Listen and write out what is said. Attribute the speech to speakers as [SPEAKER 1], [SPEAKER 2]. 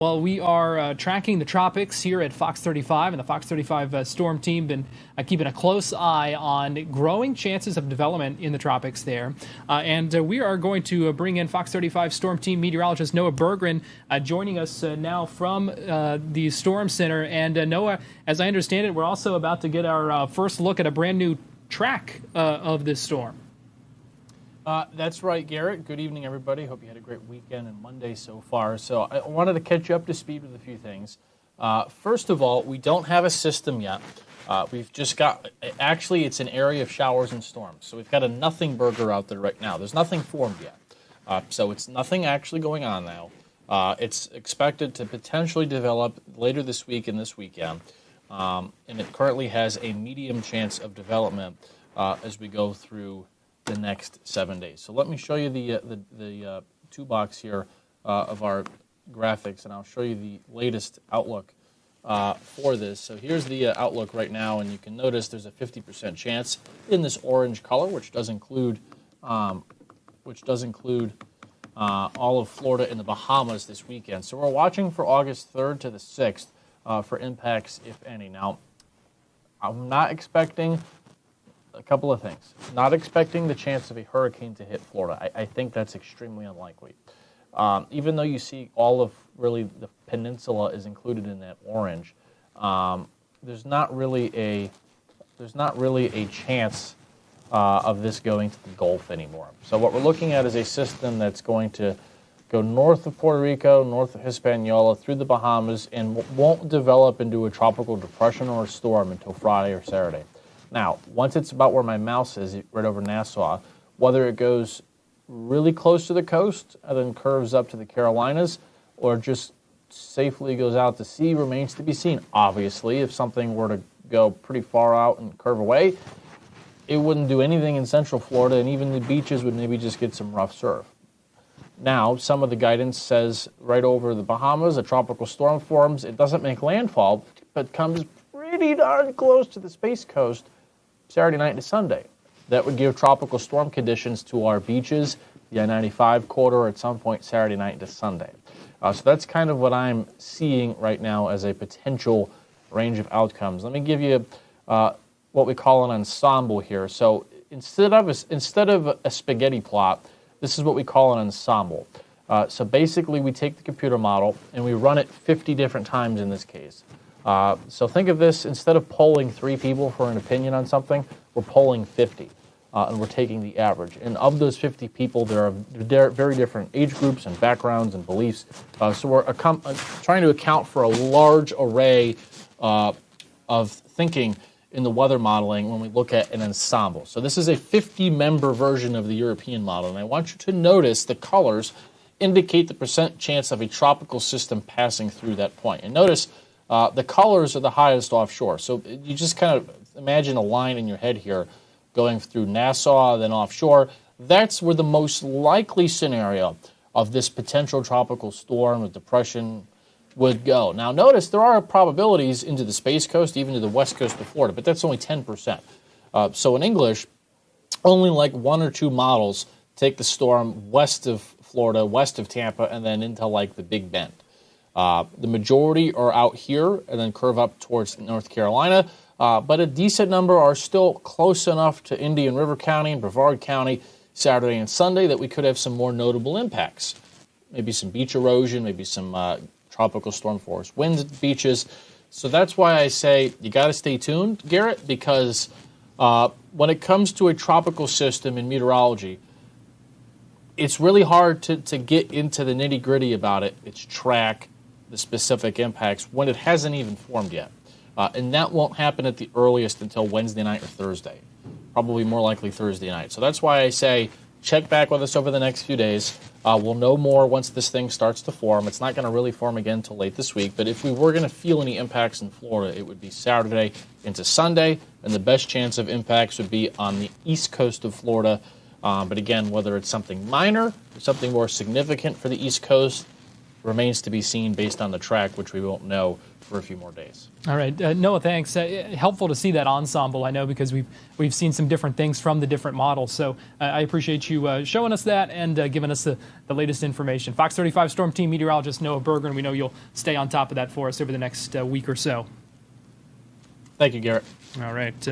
[SPEAKER 1] Well, we are tracking the tropics here at Fox 35, and the Fox 35 storm team been keeping a close eye on growing chances of development in the tropics there. And we are going to bring in Fox 35 storm team meteorologist Noah Bergren joining us now from the Storm Center. And Noah, as I understand it, we're also about to get our first look at a brand new track of this storm.
[SPEAKER 2] That's right, Garrett. Good evening, everybody. Hope you had a great weekend and Monday so far. So I wanted to catch you up to speed with a few things. First of all, we don't have a system yet. We've just got, actually, it's an area of showers and storms. So we've got a nothing burger out there right now. There's nothing formed yet. So it's nothing actually going on now. It's expected to potentially develop later this week and this weekend. And it currently has a medium chance of development as we go through the next 7 days. So let me show you the two box here of our graphics, and I'll show you the latest outlook for this. So here's the outlook right now, and you can notice there's a 50% chance in this orange color, which does include all of Florida and the Bahamas this weekend. So we're watching for August 3rd to the 6th for impacts, if any. Now, I'm not expecting a couple of things. Not expecting the chance of a hurricane to hit Florida. I think that's extremely unlikely. Even though you see all of really the peninsula is included in that orange, there's not really a chance of this going to the Gulf anymore. So what we're looking at is a system that's going to go north of Puerto Rico, north of Hispaniola, through the Bahamas, and won't develop into a tropical depression or a storm until Friday or Saturday. Now, once it's about where my mouse is, right over Nassau, whether it goes really close to the coast and then curves up to the Carolinas or just safely goes out to sea remains to be seen. Obviously, if something were to go pretty far out and curve away, it wouldn't do anything in central Florida, and even the beaches would maybe just get some rough surf. Now, some of the guidance says right over the Bahamas, a tropical storm forms. It doesn't make landfall, but comes pretty darn close to the Space Coast Saturday night to Sunday. That would give tropical storm conditions to our beaches, the I-95 corridor at some point Saturday night to Sunday. So that's kind of what I'm seeing right now as a potential range of outcomes. Let me give you what we call an ensemble here. So instead of a spaghetti plot, this is what we call an ensemble. So basically we take the computer model and we run it 50 different times in this case. So think of this, instead of polling 3 people for an opinion on something, we're polling 50, and we're taking the average. And of those 50 people, there are very different age groups and backgrounds and beliefs. So we're trying to account for a large array of thinking in the weather modeling when we look at an ensemble. So this is a 50-member version of the European model, and I want you to notice the colors indicate the percent chance of a tropical system passing through that point. And notice the colors are the highest offshore. So you just kind of imagine a line in your head here going through Nassau, then offshore. That's where the most likely scenario of this potential tropical storm or depression would go. Now notice there are probabilities into the Space Coast, even to the west coast of Florida, but that's only 10%. So in English, only like 1 or 2 models take the storm west of Florida, west of Tampa, and then into like the Big Bend. The majority are out here and then curve up towards North Carolina, but a decent number are still close enough to Indian River County and Brevard County Saturday and Sunday that we could have some more notable impacts. Maybe some beach erosion, maybe some tropical storm force winds at the beaches. So that's why I say you got to stay tuned, Garrett, because when it comes to a tropical system in meteorology, it's really hard to get into the nitty-gritty about it, its track, the specific impacts, when it hasn't even formed yet. And that won't happen at the earliest until Wednesday night or Thursday, probably more likely Thursday night. So that's why I say check back with us over the next few days. We'll know more once this thing starts to form. It's not going to really form again until late this week, but if we were going to feel any impacts in Florida, it would be Saturday into Sunday, and the best chance of impacts would be on the east coast of Florida. But again, whether it's something minor or something more significant for the East Coast, remains to be seen based on the track, which we won't know for a few more days.
[SPEAKER 1] All right, Noah, thanks. Helpful to see that ensemble, I know, because we've seen some different things from the different models. So I appreciate you showing us that and giving us the latest information. Fox 35 Storm Team meteorologist Noah Bergren, we know you'll stay on top of that for us over the next week or so.
[SPEAKER 2] Thank you, Garrett.
[SPEAKER 1] All right.